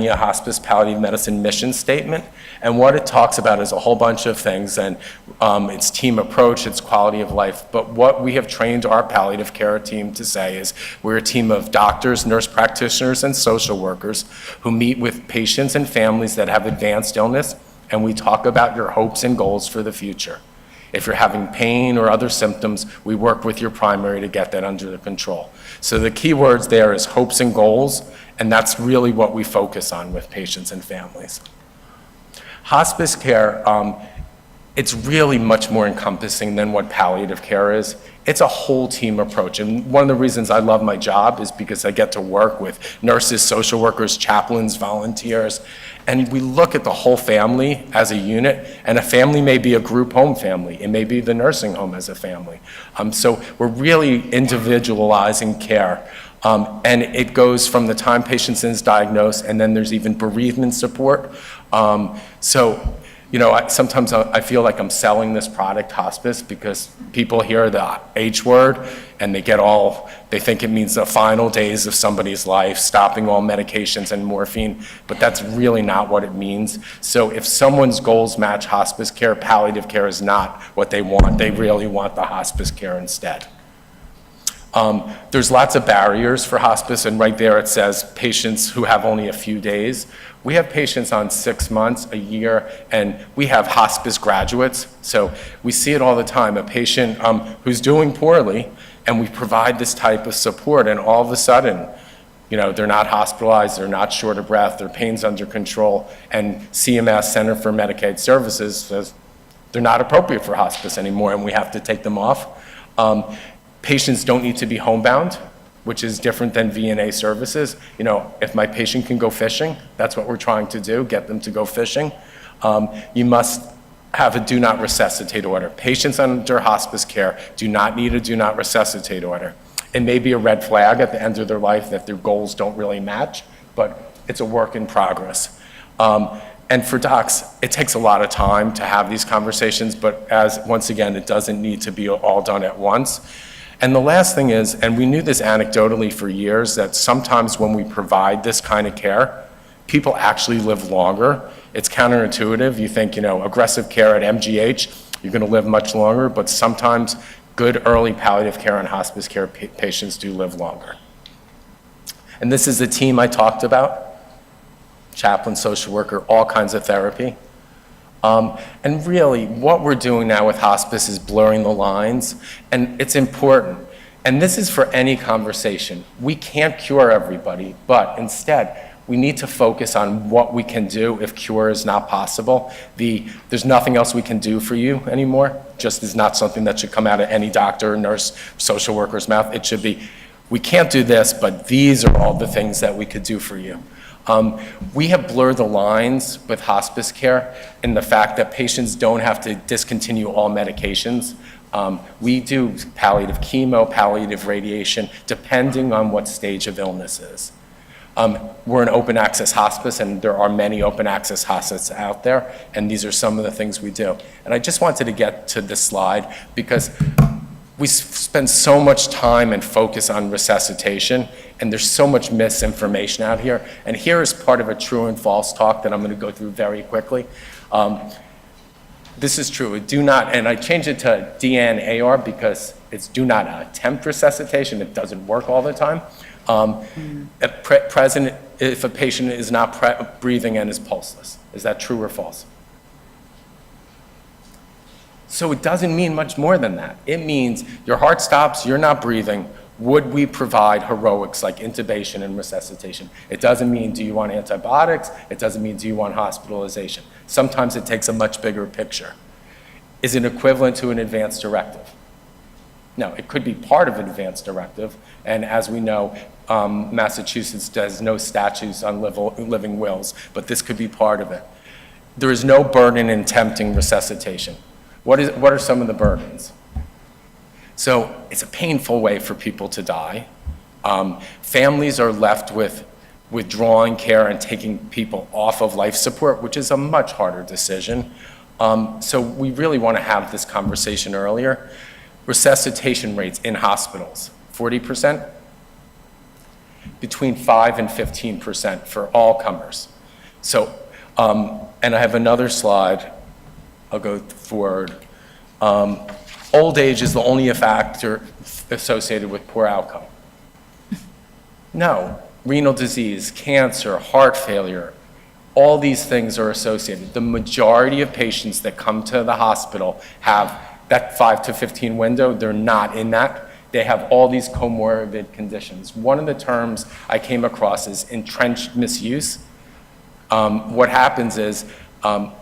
AMIA Hospice Palliative Medicine mission statement. And what it talks about is a whole bunch of things, and it's team approach, it's quality of life. But what we have trained our palliative care team to say is we're a team of doctors, nurse practitioners, and social workers who meet with patients and families that have advanced illness, and we talk about your hopes and goals for the future. If you're having pain or other symptoms, we work with your primary to get that under control. So the key words there is hopes and goals, and that's really what we focus on with patients and families. Hospice care, it's really much more encompassing than what palliative care is. It's a whole team approach, and one of the reasons I love my job is because I get to work with nurses, social workers, chaplains, volunteers, and we look at the whole family as a unit, and a family may be a group home family, it may be the nursing home as a family. So we're really individualizing care, and it goes from the time patient is diagnosed, and then there's even bereavement support. So, you know, sometimes I feel like I'm selling this product, hospice, because people hear the H word and they think it means the final days of somebody's life, stopping all medications and morphine, but that's really not what it means. So if someone's goals match hospice care, palliative care is not what they want. They really want the hospice care instead. There's lots of barriers for hospice, and right there it says patients who have only a few days. We have patients on 6 months, a year, and we have hospice graduates. So we see it all the time, a patient who's doing poorly, and we provide this type of support, and all of a sudden, you know, they're not hospitalized, they're not short of breath, their pain's under control, and CMS, Center for Medicaid Services, says they're not appropriate for hospice anymore, and we have to take them off. Patients don't need to be homebound, which is different than VNA services. You know, if my patient can go fishing, that's what we're trying to do, get them to go fishing. You must have a do not resuscitate order. Patients under hospice care do not need a do not resuscitate order. It may be a red flag at the end of their life that their goals don't really match, but it's a work in progress. And for docs, it takes a lot of time to have these conversations, but once again, it doesn't need to be all done at once. And the last thing is, and we knew this anecdotally for years, that sometimes when we provide this kind of care, people actually live longer. It's counterintuitive. You think, you know, aggressive care at MGH, you're going to live much longer, but sometimes good early palliative care and hospice care patients do live longer. And this is the team I talked about, chaplain, social worker, all kinds of therapy. And really, what we're doing now with hospice is blurring the lines, and it's important. And this is for any conversation. We can't cure everybody, but instead, we need to focus on what we can do if cure is not possible. There's nothing else we can do for you anymore. Just is not something that should come out of any doctor, nurse, social worker's mouth. It should be, we can't do this, but these are all the things that we could do for you. We have blurred the lines with hospice care in the fact that patients don't have to discontinue all medications. We do palliative chemo, palliative radiation, depending on what stage of illness is. We're an open access hospice, and there are many open access hospices out there, and these are some of the things we do. And I just wanted to get to this slide because we spend so much time and focus on resuscitation, and there's so much misinformation out here. And here is part of a true and false talk that I'm going to go through very quickly. This is true. Do not, and I changed it to DNAR because it's do not attempt resuscitation. It doesn't work all the time. If a patient is not breathing and is pulseless. Is that true or false? So it doesn't mean much more than that. It means your heart stops, you're not breathing. Would we provide heroics like intubation and resuscitation? It doesn't mean do you want antibiotics? It doesn't mean do you want hospitalization? Sometimes it takes a much bigger picture. Is it equivalent to an advance directive? No, it could be part of an advance directive, and as we know, Massachusetts does no statutes on living wills, but this could be part of it. There is no burden in attempting resuscitation. What are some of the burdens? So it's a painful way for people to die. Families are left with withdrawing care and taking people off of life support, which is a much harder decision. So we really want to have this conversation earlier. Resuscitation rates in hospitals, 40%. between 5 and 15% for all comers. So, and I have another slide. I'll go forward. Old age is the only factor associated with poor outcome. No, renal disease, cancer, heart failure, all these things are associated. The majority of patients that come to the hospital have that 5 to 15 window. They're not in that. They have all these comorbid conditions. One of the terms I came across is entrenched misuse. What happens is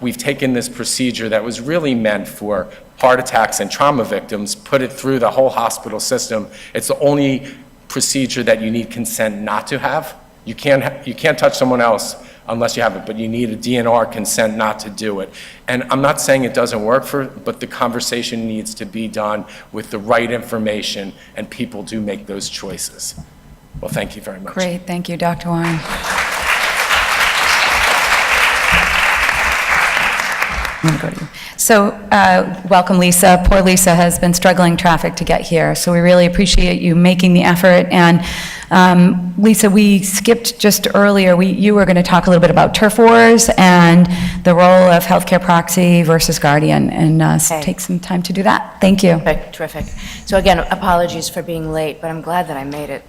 we've taken this procedure that was really meant for heart attacks and trauma victims, put it through the whole hospital system. It's the only procedure that you need consent not to have. You can't touch someone else unless you have it, but you need a DNR consent not to do it. And I'm not saying it doesn't work but the conversation needs to be done with the right information, and people do make those choices. Well, thank you very much. Great, thank you, Dr. Warren. I'm gonna go to you. So, welcome, Lisa. Poor Lisa has been struggling traffic to get here, so we really appreciate you making the effort. And Lisa, we skipped just earlier. You were going to talk a little bit about turf wars and the role of healthcare proxy versus Guardian, and take some time to do that. Thank you. Terrific. So again, apologies for being late, but I'm glad that I made it.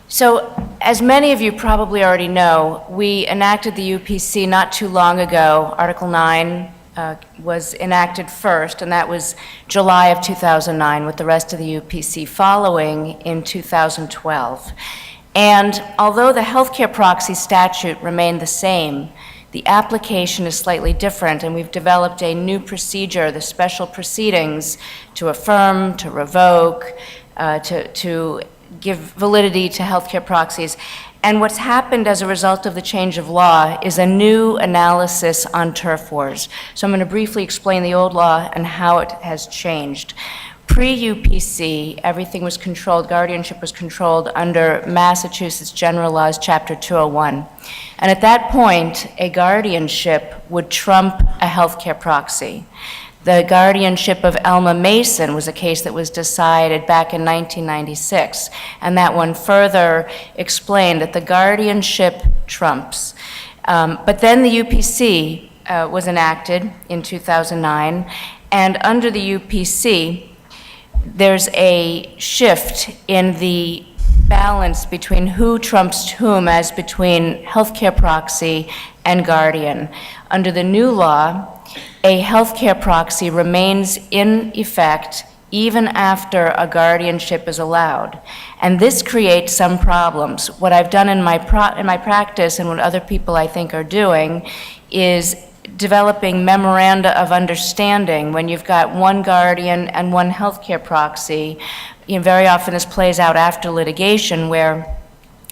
So, as many of you probably already know, we enacted the UPC not too long ago. Article 9 was enacted first, and that was July of 2009, with the rest of the UPC following in 2012. And although the healthcare proxy statute remained the same, the application is slightly different, and we've developed a new procedure, the special proceedings, to affirm, to revoke, to give validity to healthcare proxies. And what's happened as a result of the change of law is a new analysis on turf wars. So I'm going to briefly explain the old law and how it has changed. Pre-UPC, everything was controlled, guardianship was controlled under Massachusetts General Laws, Chapter 201. And at that point, a guardianship would trump a healthcare proxy. The guardianship of Elma Mason was a case that was decided back in 1996, and that one further explained that the guardianship trumps. But then the UPC was enacted in 2009, and under the UPC, there's a shift in the balance between who trumps whom as between healthcare proxy and guardian. Under the new law, a healthcare proxy remains in effect even after a guardianship is allowed. And this creates some problems. What I've done in my practice, and what other people I think are doing, is developing memoranda of understanding when you've got one guardian and one healthcare proxy. Very often this plays out after litigation, where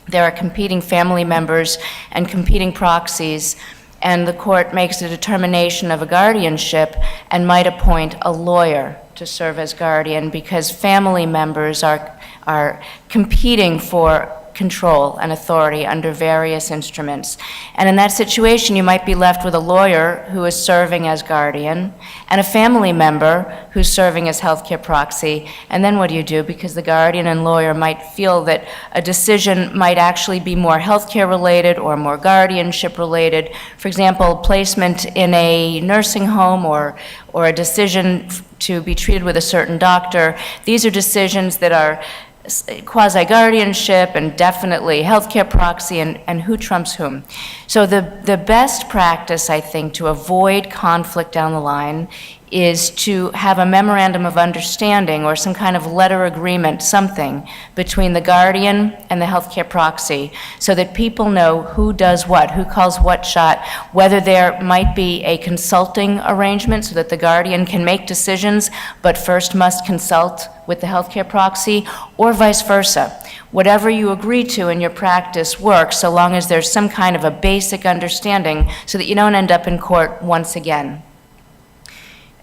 there are competing family members and competing proxies, and the court makes a determination of a guardianship and might appoint a lawyer to serve as guardian because family members are competing for control and authority under various instruments. And in that situation, you might be left with a lawyer who is serving as guardian and a family member who's serving as healthcare proxy. And then what do you do? Because the guardian and lawyer might feel that a decision might actually be more healthcare related or more guardianship related. For example, placement in a nursing home or a decision to be treated with a certain doctor. These are decisions that are quasi-guardianship and definitely healthcare proxy and who trumps whom. So the best practice, I think, to avoid conflict down the line is to have a memorandum of understanding or some kind of letter agreement, something, between the guardian and the healthcare proxy so that people know who does what, who calls what shot, whether there might be a consulting arrangement so that the guardian can make decisions but first must consult with the healthcare proxy, or vice versa. Whatever you agree to in your practice works so long as there's some kind of a basic understanding so that you don't end up in court once again.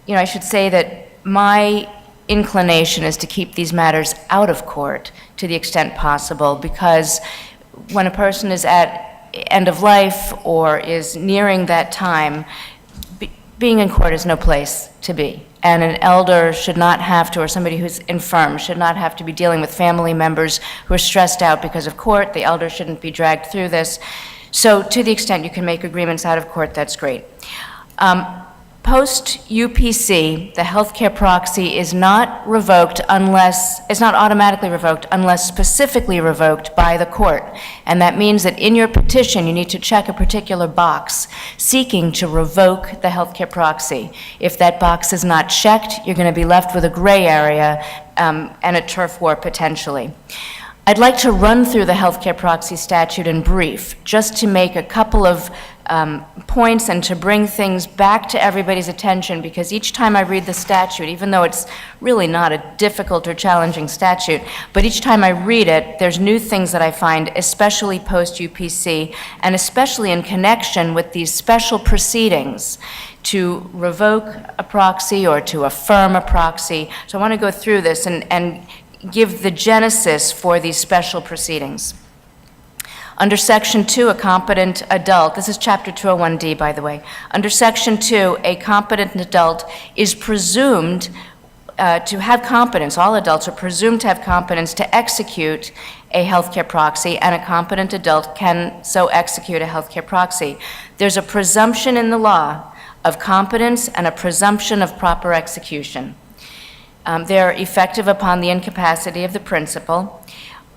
I should say that my inclination is to keep these matters out of court to the extent possible, because when a person is at end of life or is nearing that time, being in court is no place to be. and an elder should not have to, or somebody who's infirm, should not have to be dealing with family members who are stressed out because of court. The elder shouldn't be dragged through this. So to the extent you can make agreements out of court, that's great. Post-UPC, the healthcare proxy is not revoked unless, it's not automatically revoked unless specifically revoked by the court. And that means that in your petition, you need to check a particular box seeking to revoke the healthcare proxy. If that box is not checked, you're going to be left with a gray area and a turf war potentially. I'd like to run through the healthcare proxy statute in brief, just to make a couple of points and to bring things back to everybody's attention, because each time I read the statute, even though it's really not a difficult or challenging statute, but each time I read it, there's new things that I find, especially post-UPC, and especially in connection with these special proceedings to revoke a proxy or to affirm a proxy. So I want to go through this and give the genesis for these special proceedings. Under Section 2, a competent adult, this is Chapter 201D, by the way. Under Section 2, a competent adult is presumed to have competence. All adults are presumed to have competence to execute a healthcare proxy, and a competent adult can so execute a healthcare proxy. There's a presumption in the law of competence and a presumption of proper execution. They're effective upon the incapacity of the principal.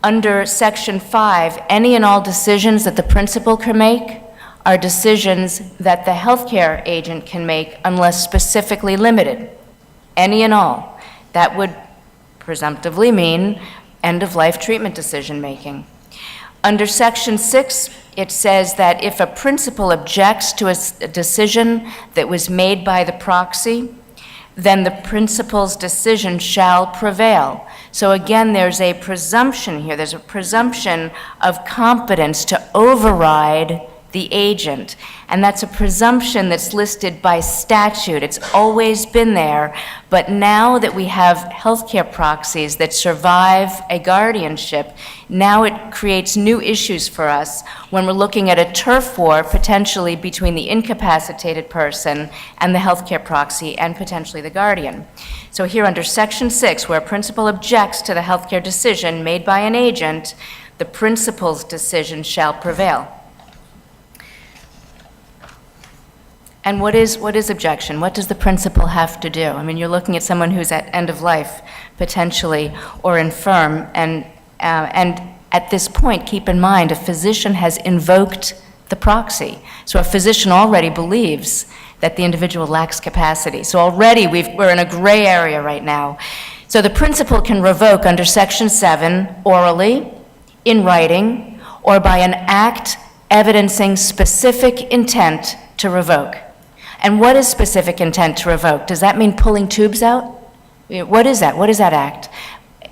Under Section 5, any and all decisions that the principal can make are decisions that the healthcare agent can make unless specifically limited. Any and all. That would presumptively mean end-of-life treatment decision-making. Under Section 6, it says that if a principal objects to a decision that was made by the proxy, then the principal's decision shall prevail. So again, there's a presumption here. There's a presumption of competence to override the agent. And that's a presumption that's listed by statute. It's always been there. But now that we have healthcare proxies that survive a guardianship, now it creates new issues for us when we're looking at a turf war potentially between the incapacitated person and the healthcare proxy and potentially the guardian. So here under Section 6, where a principal objects to the healthcare decision made by an agent, the principal's decision shall prevail. And what is objection? What does the principal have to do? I mean, you're looking at someone who's at end of life, potentially, or infirm, and at this point, keep in mind, a physician has invoked the proxy. So a physician already believes that the individual lacks capacity. So already we're in a gray area right now. So the principal can revoke under Section 7 orally, in writing, or by an act evidencing specific intent to revoke. And what is specific intent to revoke? Does that mean pulling tubes out? What is that? What is that act?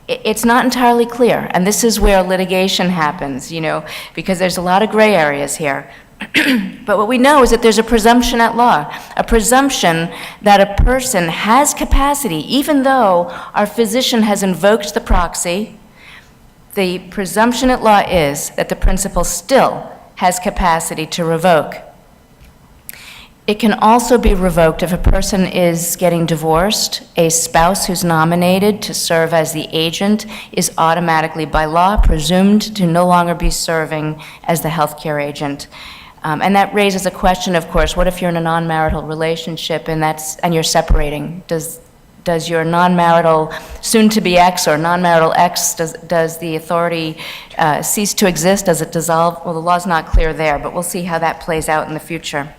It's not entirely clear, and this is where litigation happens, because there's a lot of gray areas here. But what we know is that there's a presumption at law, a presumption that a person has capacity, even though our physician has invoked the proxy. The presumption at law is that the principal still has capacity to revoke. It can also be revoked if a person is getting divorced. A spouse who's nominated to serve as the agent is automatically, by law, presumed to no longer be serving as the healthcare agent. And that raises a question, of course, what if you're in a non-marital relationship and you're separating? Does your non-marital soon-to-be ex or non-marital ex, does the authority cease to exist? Does it dissolve? Well, the law's not clear there, but we'll see how that plays out in the future.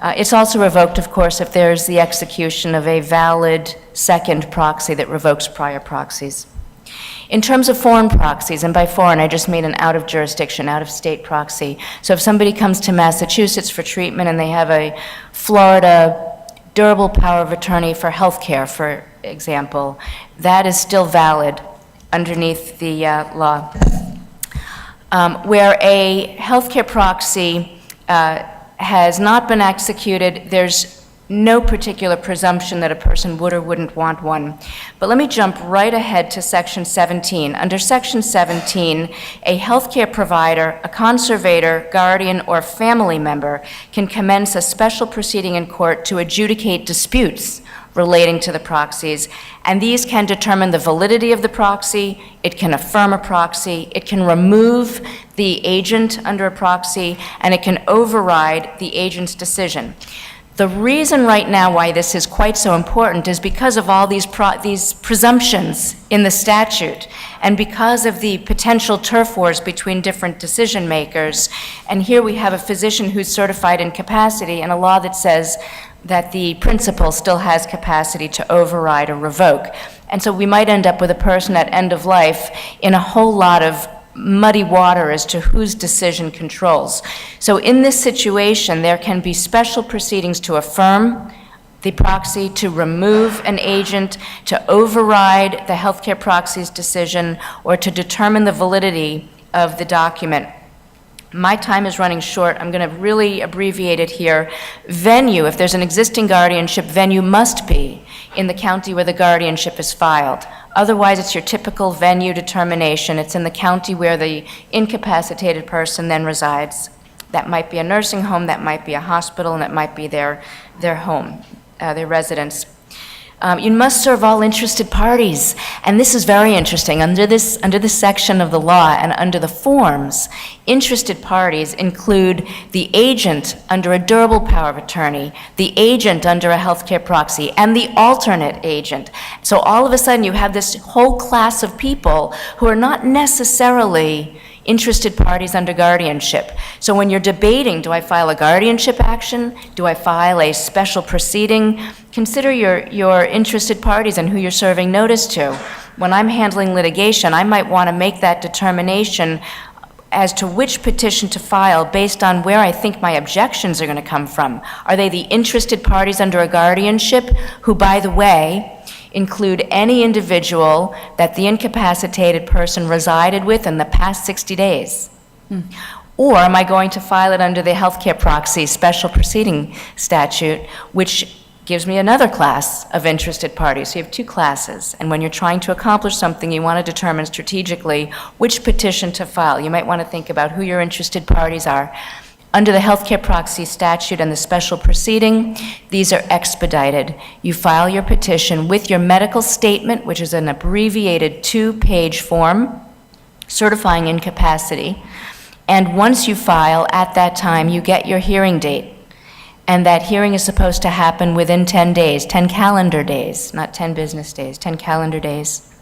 It's also revoked, of course, if there's the execution of a valid second proxy that revokes prior proxies. In terms of foreign proxies, and by foreign, I just mean an out-of-jurisdiction, out-of-state proxy. So if somebody comes to Massachusetts for treatment and they have a Florida durable power of attorney for health care, for example, that is still valid underneath the law. Where a healthcare proxy has not been executed, there's no particular presumption that a person would or wouldn't want one. But let me jump right ahead to Section 17. Under Section 17, a healthcare provider, a conservator, guardian, or family member can commence a special proceeding in court to adjudicate disputes relating to the proxies, and these can determine the validity of the proxy, it can affirm a proxy, it can remove the agent under a proxy, and it can override the agent's decision. The reason right now why this is quite so important is because of all these presumptions in the statute, and because of the potential turf wars between different decision makers. And here we have a physician who's certified in capacity and a law that says that the principal still has capacity to override or revoke. And so we might end up with a person at end of life in a whole lot of muddy water as to whose decision controls. So in this situation, there can be special proceedings to affirm the proxy, to remove an agent, to override the healthcare proxy's decision, or to determine the validity of the document. My time is running short. I'm going to really abbreviate it here. Venue, if there's an existing guardianship, venue must be in the county where the guardianship is filed. Otherwise, it's your typical venue determination. It's in the county where the incapacitated person then resides. That might be a nursing home, that might be a hospital, and that might be their home, their residence. You must serve all interested parties, and this is very interesting. Under this section of the law and under the forms, interested parties include the agent under a durable power of attorney, the agent under a healthcare proxy, and the alternate agent. So all of a sudden, you have this whole class of people who are not necessarily interested parties under guardianship. So when you're debating, do I file a guardianship action? Do I file a special proceeding? Consider your interested parties and who you're serving notice to. When I'm handling litigation, I might want to make that determination as to which petition to file based on where I think my objections are going to come from. Are they the interested parties under a guardianship, who, by the way, include any individual that the incapacitated person resided with in the past 60 days? Or am I going to file it under the healthcare proxy special proceeding statute, which gives me another class of interested parties? So you have two classes, and when you're trying to accomplish something, you want to determine strategically which petition to file. You might want to think about who your interested parties are. Under the healthcare proxy statute and the special proceeding, these are expedited. You file your petition with your medical statement, which is an abbreviated 2-page form certifying incapacity. And once you file, at that time, you get your hearing date. And that hearing is supposed to happen within 10 days, 10 calendar days, not 10 business days, 10 calendar days.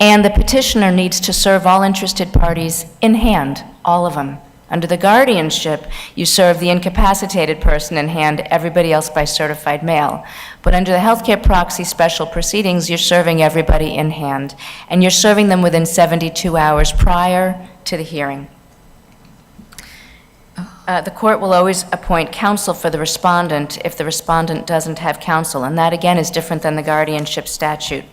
And the petitioner needs to serve all interested parties in hand, all of them. Under the guardianship, you serve the incapacitated person in hand, everybody else by certified mail. But under the healthcare proxy special proceedings, you're serving everybody in hand, and you're serving them within 72 hours prior to the hearing. The court will always appoint counsel for the respondent if the respondent doesn't have counsel, and that again is different than the guardianship statute.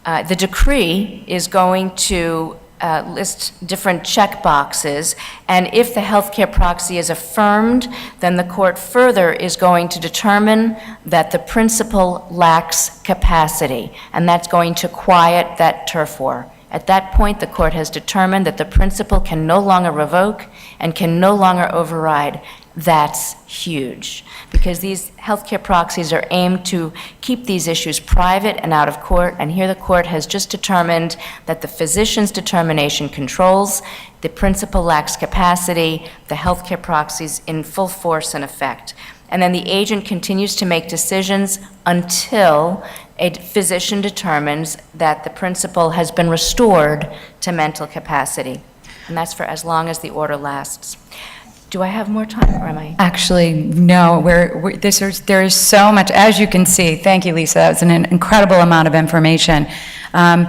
The decree is going to list different check boxes, and if the healthcare proxy is affirmed, then the court further is going to determine that the principal lacks capacity, and that's going to quiet that turf war. At that point, the court has determined that the principal can no longer revoke and can no longer override. That's huge, because these healthcare proxies are aimed to keep these issues private and out of court, and here the court has just determined that the physician's determination controls, the principal lacks capacity, the healthcare proxies in full force and effect. And then the agent continues to make decisions until a physician determines that the principal has been restored to mental capacity. And that's for as long as the order lasts. Do I have more time, or am I? Actually, no, there is so much, as you can see. Thank you, Lisa. That was an incredible amount of information. I'm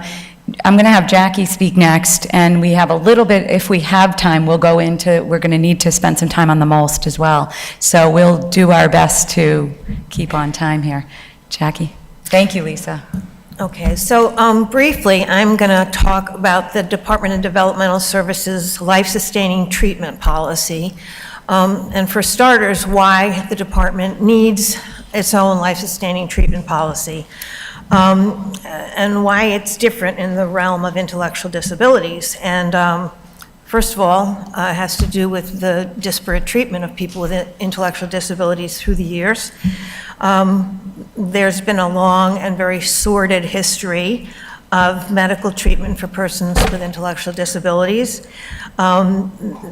going to have Jackie speak next, and we have a little bit, if we have time, we're going to need to spend some time on the most as well. So we'll do our best to keep on time here. Jackie? Thank you, Lisa. Okay, so briefly, I'm going to talk about the Department of Developmental Services life-sustaining treatment policy. And for starters, why the department needs its own life-sustaining treatment policy. And why it's different in the realm of intellectual disabilities. And first of all, it has to do with the disparate treatment of people with intellectual disabilities through the years. there's been a long and very sordid history of medical treatment for persons with intellectual disabilities.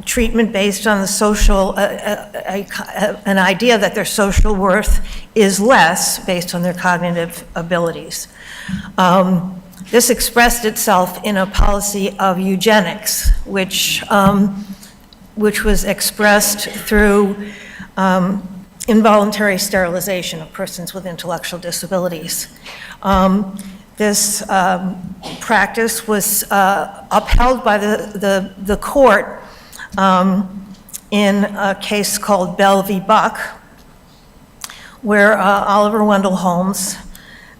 Treatment based on the social, an idea that their social worth is less based on their cognitive abilities. This expressed itself in a policy of eugenics, which was expressed through involuntary sterilization of persons with intellectual disabilities. This practice was upheld by the court in a case called Bell v. Buck, where Oliver Wendell Holmes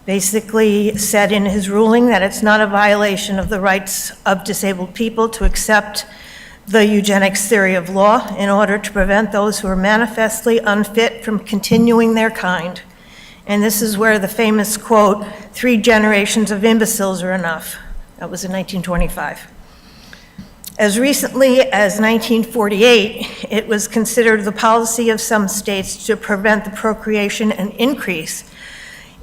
basically said in his ruling that it's not a violation of the rights of disabled people to accept the eugenics theory of law in order to prevent those who are manifestly unfit from continuing their kind. And this is where the famous quote, "3 generations of imbeciles are enough." That was in 1925. As recently as 1948, it was considered the policy of some states to prevent the procreation and increase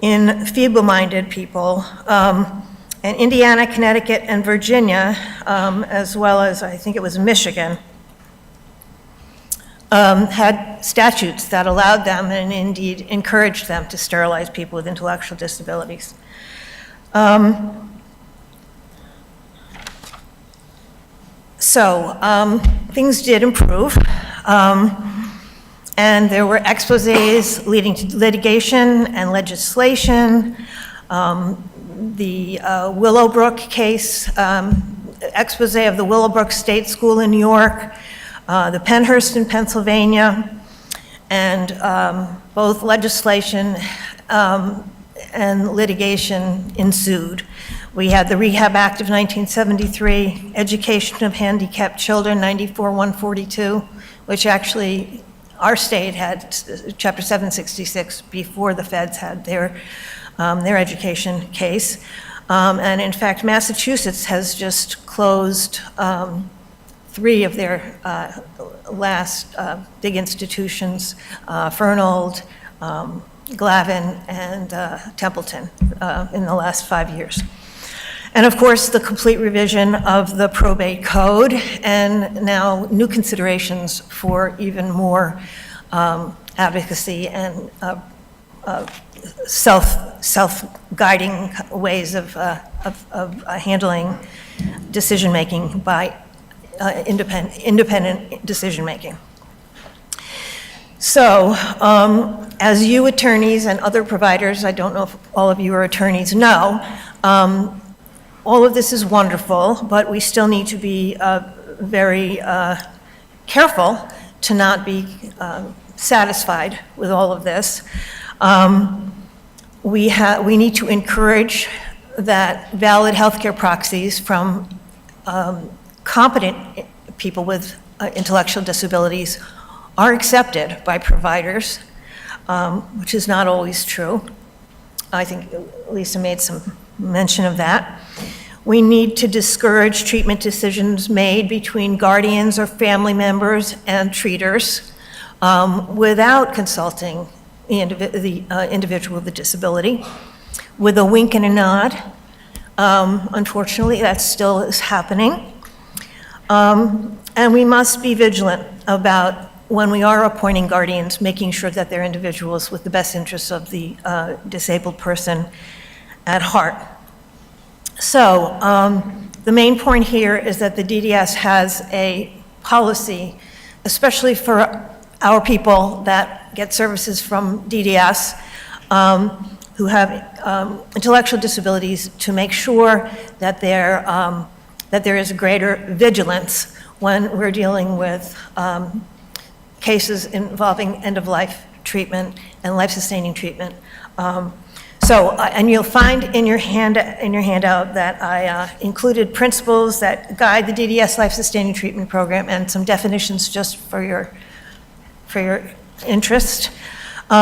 in feeble-minded people. And Indiana, Connecticut, and Virginia, as well as I think it was Michigan, had statutes that allowed them and indeed encouraged them to sterilize people with intellectual disabilities. Things did improve. And there were exposés leading to litigation and legislation. The Willowbrook case, expose of the Willowbrook State School in New York, the Pennhurst in Pennsylvania, and both legislation and litigation ensued. We had the Rehab Act of 1973, Education of Handicapped Children, 94-142, which actually our state had Chapter 766 before the feds had their education case. And in fact, Massachusetts has just closed 3 of their last big institutions, Fernald, Glavin, and Templeton in the last 5 years. And of course, the complete revision of the probate code, and now new considerations for even more advocacy and self-guiding ways of handling decision-making by independent decision-making. So, as you attorneys and other providers, I don't know if all of you are attorneys, know, all of this is wonderful, but we still need to be very careful to not be satisfied with all of this. We need to encourage that valid healthcare proxies from competent people with intellectual disabilities are accepted by providers, which is not always true. I think Lisa made some mention of that. We need to discourage treatment decisions made between guardians or family members and treaters without consulting the individual with the disability, with a wink and a nod. Unfortunately, that still is happening. And we must be vigilant about when we are appointing guardians, making sure that they're individuals with the best interests of the disabled person at heart. So the main point here is that the DDS has a policy, especially for our people that get services from DDS, who have intellectual disabilities, to make sure that there is greater vigilance when we're dealing with cases involving end-of-life treatment and life-sustaining treatment. And you'll find in your handout that I included principles that guide the DDS life-sustaining treatment program and some definitions just for your interest. We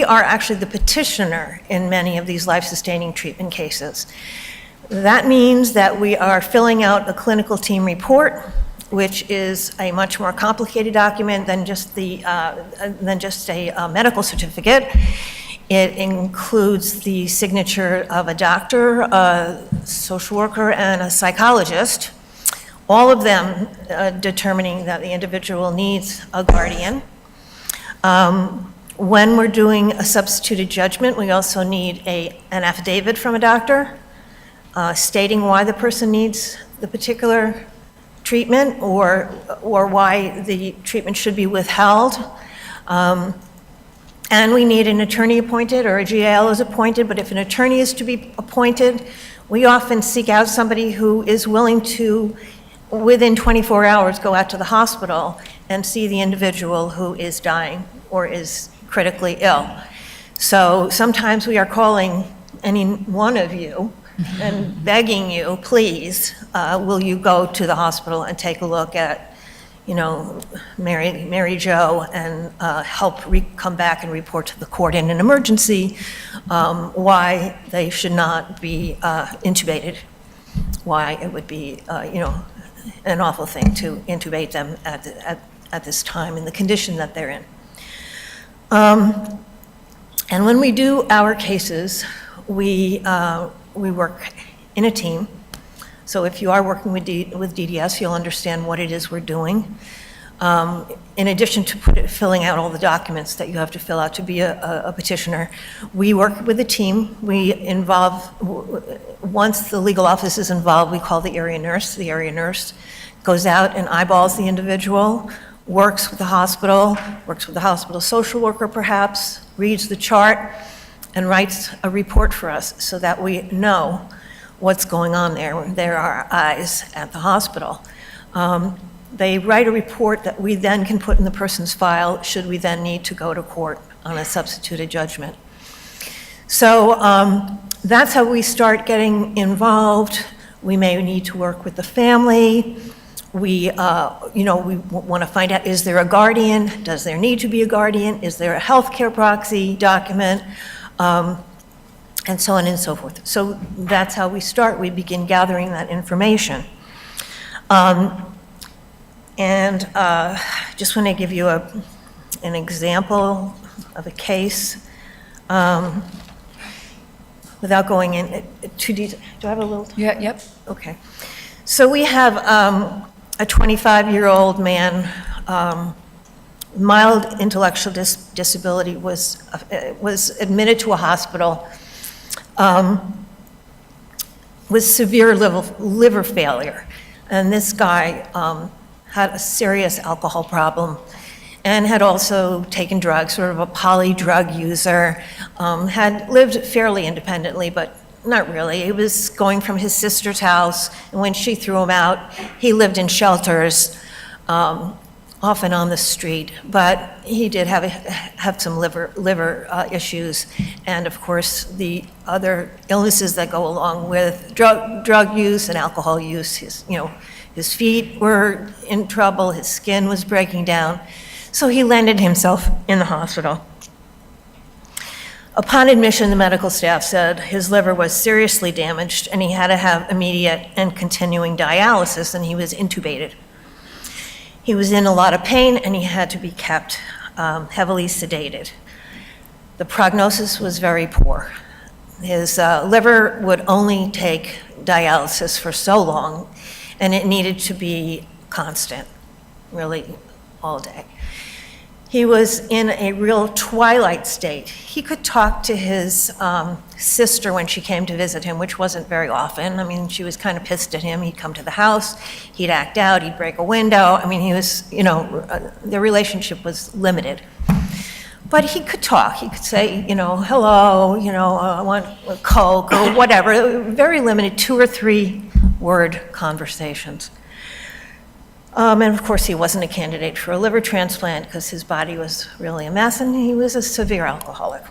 are actually the petitioner in many of these life-sustaining treatment cases. That means that we are filling out a clinical team report which is a much more complicated document than just a medical certificate. It includes the signature of a doctor, a social worker, and a psychologist, all of them determining that the individual needs a guardian. When we're doing a substituted judgment, we also need an affidavit from a doctor stating why the person needs the particular treatment or why the treatment should be withheld. And we need an attorney appointed, or a GAL is appointed, but if an attorney is to be appointed, we often seek out somebody who is willing to, within 24 hours, go out to the hospital and see the individual who is dying or is critically ill. So sometimes we are calling any one of you and begging you, please, will you go to the hospital and take a look at, Mary Jo, and help come back and report to the court in an emergency why they should not be intubated, why it would be, an awful thing to intubate them at this time in the condition that they're in. And when we do our cases, we work in a team. So if you are working with DDS, you'll understand what it is we're doing. In addition to filling out all the documents that you have to fill out to be a petitioner, we work with a team. We involve, once the legal office is involved, we call the area nurse. The area nurse goes out and eyeballs the individual, works with the hospital social worker perhaps, reads the chart, and writes a report for us so that we know what's going on there. There are eyes at the hospital. They write a report that we then can put in the person's file should we then need to go to court on a substituted judgment. So that's how we start getting involved. We may need to work with the family. We want to find out, is there a guardian? Does there need to be a guardian? Is there a healthcare proxy document? And so on and so forth. So that's how we start. We begin gathering that information. Just want to give you an example of a case without going in too deep. Do I have a little time? Yeah, yep. Okay. So we have a 25-year-old man, mild intellectual disability, was admitted to a hospital with severe liver failure. And this guy had a serious alcohol problem and had also taken drugs, sort of a poly-drug user, had lived fairly independently, but not really. He was going from his sister's house, and when she threw him out, he lived in shelters, often on the street. But he did have some liver issues, and of course, the other illnesses that go along with drug use and alcohol use. His feet were in trouble, his skin was breaking down, so he landed himself in the hospital. Upon admission, the medical staff said his liver was seriously damaged and he had to have immediate and continuing dialysis, and he was intubated. He was in a lot of pain and he had to be kept heavily sedated. The prognosis was very poor. His liver would only take dialysis for so long, and it needed to be constant, really all day. He was in a real twilight state. He could talk to his sister when she came to visit him, which wasn't very often. I mean, she was kind of pissed at him. He'd come to the house, he'd act out, he'd break a window. I mean, he was, their relationship was limited. But he could talk. He could say, hello, I want a Coke or whatever. Very limited 2 or 3 word conversations. And of course, he wasn't a candidate for a liver transplant because his body was really a mess and he was a severe alcoholic.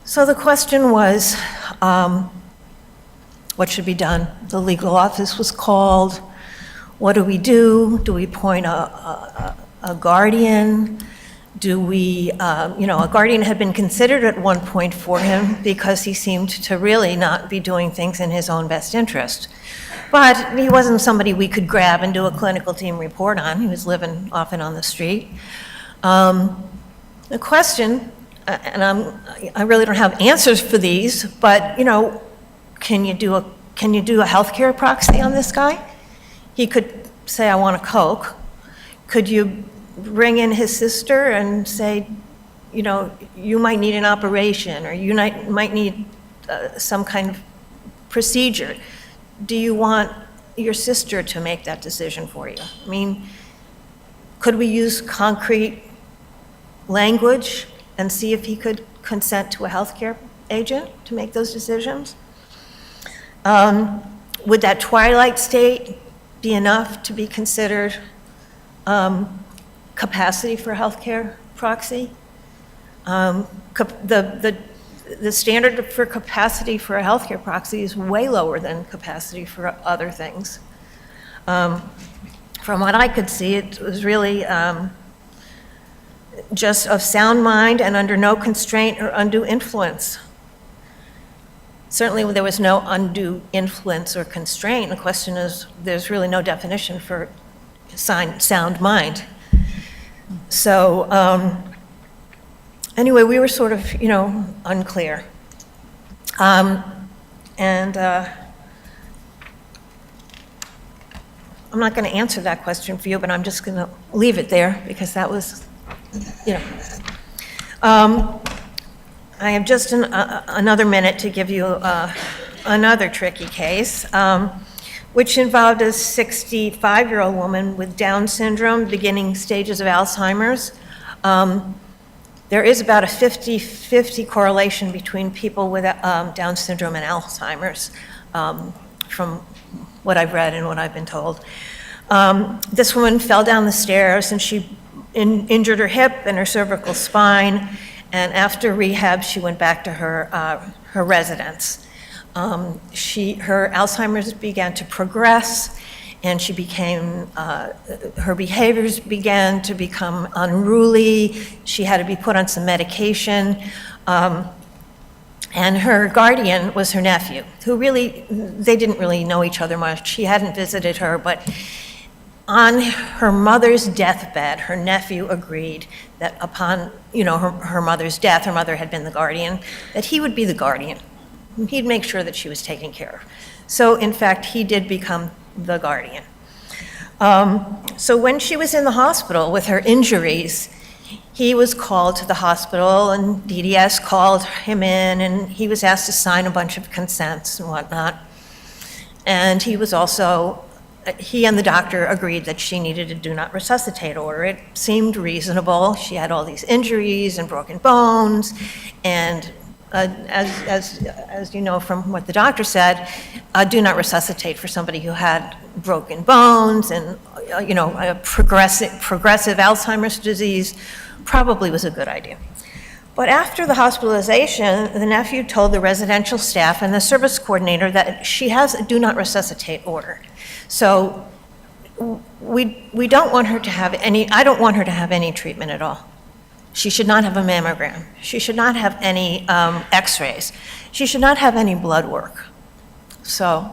So the question was, what should be done? The legal office was called. What do we do? Do we appoint a guardian? Do we, a guardian had been considered at one point for him because he seemed to really not be doing things in his own best interest. But he wasn't somebody we could grab and do a clinical team report on. He was living often on the street. The question, and I really don't have answers for these, but, you know, can you do a healthcare proxy on this guy? He could say, I want a Coke. Could you bring in his sister and say, you know, you might need an operation, or you might need some kind of procedure? Do you want your sister to make that decision for you? I mean, could we use concrete language and see if he could consent to a healthcare agent to make those decisions? Would that twilight state be enough to be considered capacity for a healthcare proxy? The standard for capacity for a healthcare proxy is way lower than capacity for other things. From what I could see, it was really just of sound mind and under no constraint or undue influence. Certainly, there was no undue influence or constraint. The question is, there's really no definition for sound mind. So anyway, we were sort of, you know, unclear. I'm not going to answer that question for you, but I'm just going to leave it there because that was, you know. I have just another minute to give you another tricky case, which involved a 65-year-old woman with Down syndrome, beginning stages of Alzheimer's. There is about a 50-50 correlation between people with Down syndrome and Alzheimer's, from what I've read and what I've been told. This woman fell down the stairs and she injured her hip and her cervical spine, and after rehab, she went back to her residence. Her Alzheimer's began to progress, and she became, her behaviors began to become unruly. She had to be put on some medication. And her guardian was her nephew, who really, they didn't really know each other much. He hadn't visited her, but on her mother's deathbed, her nephew agreed that upon, you know, her mother's death, her mother had been the guardian, that he would be the guardian. He'd make sure that she was taken care of. So in fact, he did become the guardian. So when she was in the hospital with her injuries, he was called to the hospital and DDS called him in and he was asked to sign a bunch of consents and whatnot. And he was also, he and the doctor agreed that she needed a do not resuscitate order. It seemed reasonable. She had all these injuries and broken bones, and as you know from what the doctor said, do not resuscitate for somebody who had broken bones and you know, a progressive Alzheimer's disease probably was a good idea. But after the hospitalization, the nephew told the residential staff and the service coordinator that she has a do not resuscitate order. So we don't want her to have any, I don't want her to have any treatment at all. She should not have a mammogram. She should not have any x-rays. She should not have any blood work. So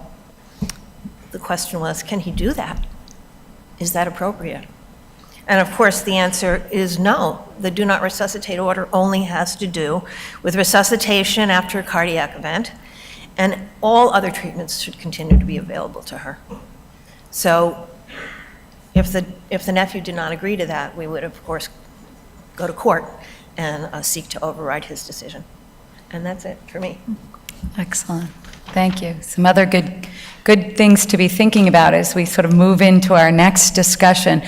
the question was, can he do that? Is that appropriate? And of course, the answer is no. The do not resuscitate order only has to do with resuscitation after a cardiac event, and all other treatments should continue to be available to her. So if the nephew did not agree to that, we would, of course, go to court and seek to override his decision. And that's it for me. Excellent. Thank you. Some other good things to be thinking about as we sort of move into our next discussion.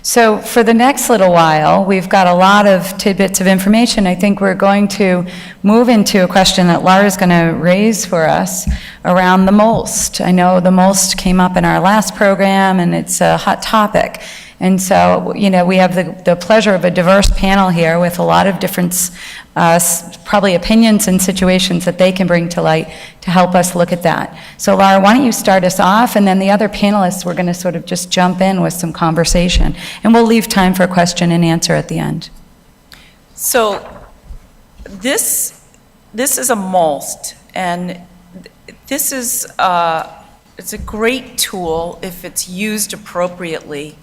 So for the next little while, we've got a lot of tidbits of information. I think we're going to move into a question that Laura's going to raise for us around the MOLST. I know the MOLST came up in our last program, and it's a hot topic. And so, you know, we have the pleasure of a diverse panel here with a lot of different, probably opinions and situations that they can bring to light to help us look at that. So Laura, why don't you start us off, and then the other panelists, we're going to sort of just jump in with some conversation. And we'll leave time for question and answer at the end. So this is a MOLST, and this is it's a great tool if it's used appropriately.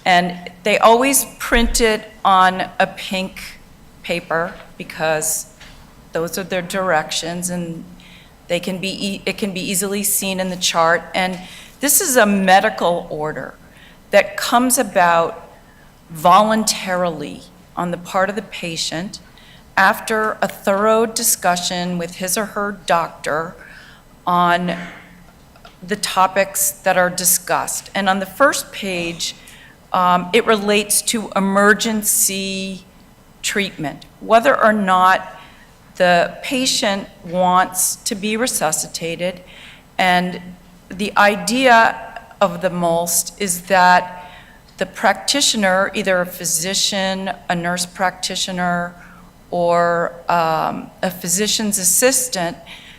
And they always print it on a pink paper because those are their directions, and they can be, it can be easily seen in the chart. And this is a medical order that comes about voluntarily on the part of the patient after a thorough discussion with his or her doctor on the topics that are discussed. And on the first page, it relates to emergency treatment, whether or not the patient wants to be resuscitated. And the idea of the MOLST is that the practitioner, either a physician, a nurse practitioner, or a physician's assistant,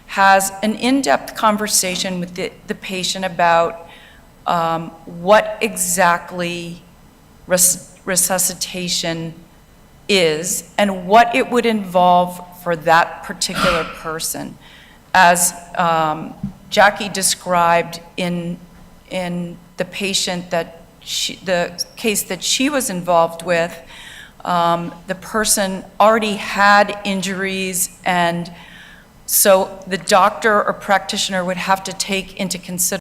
has an in-depth conversation with the patient about what exactly resuscitation is and what it would involve for that particular person. As Jackie described in the patient that the case that she was involved with, the person already had injuries, and so the doctor or practitioner would have to take into consideration